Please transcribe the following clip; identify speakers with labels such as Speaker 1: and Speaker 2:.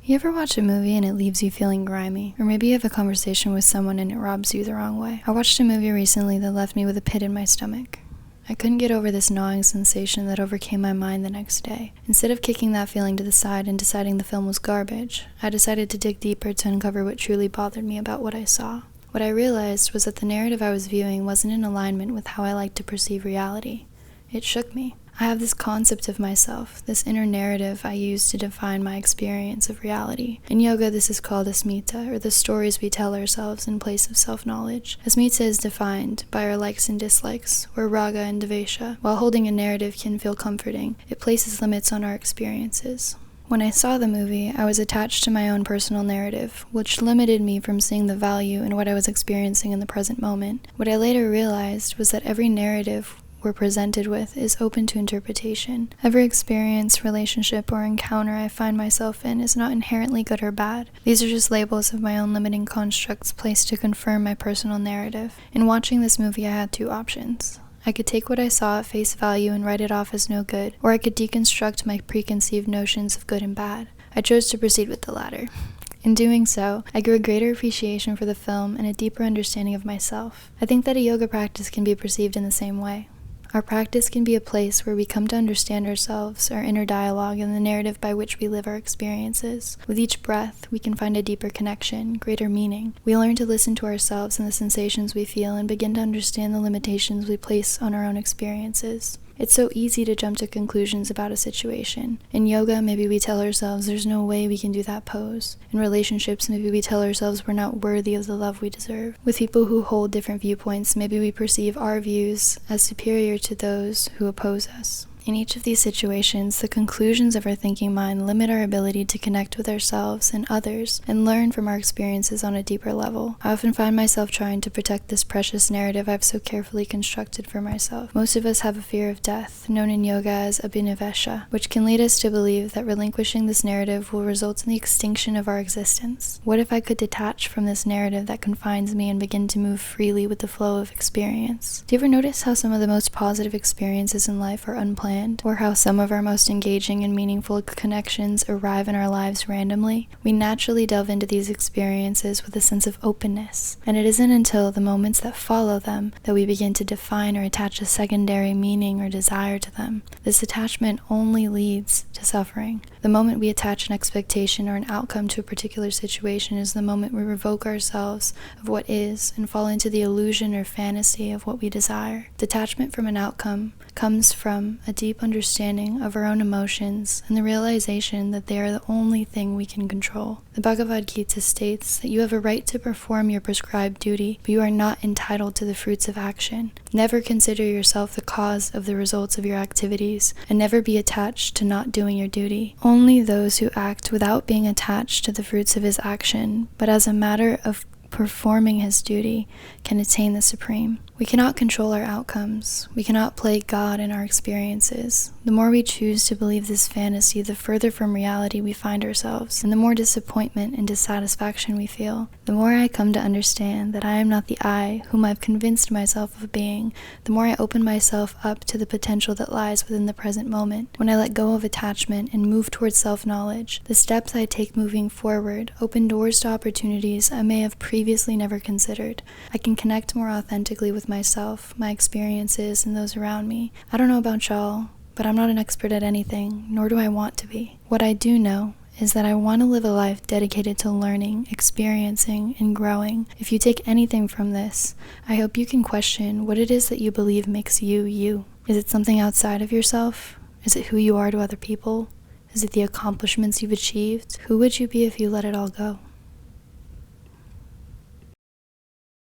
Speaker 1: You ever watch a movie and it leaves you feeling grimy? Or maybe you have a conversation with someone and it rubs you the wrong way. I watched a movie recently that left me with a pit in my stomach. I couldn't get over this gnawing sensation that overcame my mind the next day. Instead of kicking that feeling to the side and deciding the film was garbage, I decided to dig deeper to uncover what truly bothered me about what I saw. What I realized was that the narrative I was viewing wasn't in alignment with how I like to perceive reality. It shook me. I have this concept of myself, this inner narrative I use to define my experience of reality. In yoga, this is called asmita, or the stories we tell ourselves in place of self-knowledge. Asmita is defined by our likes and dislikes, or raga and devesha. While holding a narrative can feel comforting, it places limits on our experiences. When I saw the movie, I was attached to my own personal narrative, which limited me from seeing the value in what I was experiencing in the present moment. What I later realized was that every narrative we're presented with is open to interpretation. Every experience, relationship, or encounter I find myself in is not inherently good or bad. These are just labels of my own limiting constructs placed to confirm my personal narrative. In watching this movie, I had two options. I could take what I saw at face value and write it off as no good, or I could deconstruct my preconceived notions of good and bad. I chose to proceed with the latter. In doing so, I grew a greater appreciation for the film and a deeper understanding of myself. I think that a yoga practice can be perceived in the same way. Our practice can be a place where we come to understand ourselves, our inner dialogue, and the narrative by which we live our experiences. With each breath, we can find a deeper connection, greater meaning. We learn to listen to ourselves and the sensations we feel and begin to understand the limitations we place on our own experiences. It's so easy to jump to conclusions about a situation. In yoga, maybe we tell ourselves there's no way we can do that pose. In relationships, maybe we tell ourselves we're not worthy of the love we deserve. With people who hold different viewpoints, maybe we perceive our views as superior to those who oppose us. In each of these situations, the conclusions of our thinking mind limit our ability to connect with ourselves and others and learn from our experiences on a deeper level. I often find myself trying to protect this precious narrative I've so carefully constructed for myself. Most of us have a fear of death, known in yoga as abhinivesha, which can lead us to believe that relinquishing this narrative will result in the extinction of our existence. What if I could detach from this narrative that confines me and begin to move freely with the flow of experience? Do you ever notice how some of the most positive experiences in life are unplanned? Or how some of our most engaging and meaningful connections arrive in our lives randomly? We naturally delve into these experiences with a sense of openness, and it isn't until the moments that follow them that we begin to define or attach a secondary meaning or desire to them. This attachment only leads to suffering. The moment we attach an expectation or an outcome to a particular situation is the moment we revoke ourselves of what is and fall into the illusion or fantasy of what we desire. Detachment from an outcome comes from a deep understanding of our own emotions and the realization that they are the only thing we can control. The Bhagavad Gita states that you have a right to perform your prescribed duty, but you are not entitled to the fruits of action. Never consider yourself the cause of the results of your activities, and never be attached to not doing your duty. Only those who act without being attached to the fruits of his action, but as a matter of performing his duty, can attain the supreme. We cannot control our outcomes. We cannot play God in our experiences. The more we choose to believe this fantasy, the further from reality we find ourselves, and the more disappointment and dissatisfaction we feel. The more I come to understand that I am not the I whom I've convinced myself of being, the more I open myself up to the potential that lies within the present moment. When I let go of attachment and move towards self-knowledge, the steps I take moving forward open doors to opportunities I may have previously never considered. I can connect more authentically with myself, my experiences, and those around me. I don't know about y'all, but I'm not an expert at anything, nor do I want to be. What I do know is that I want to live a life dedicated to learning, experiencing, and growing. If you take anything from this, I hope you can question what it is that you believe makes you, you. Is it something outside of yourself? Is it who you are to other people? Is it the accomplishments you've achieved? Who would you be if you let it all go?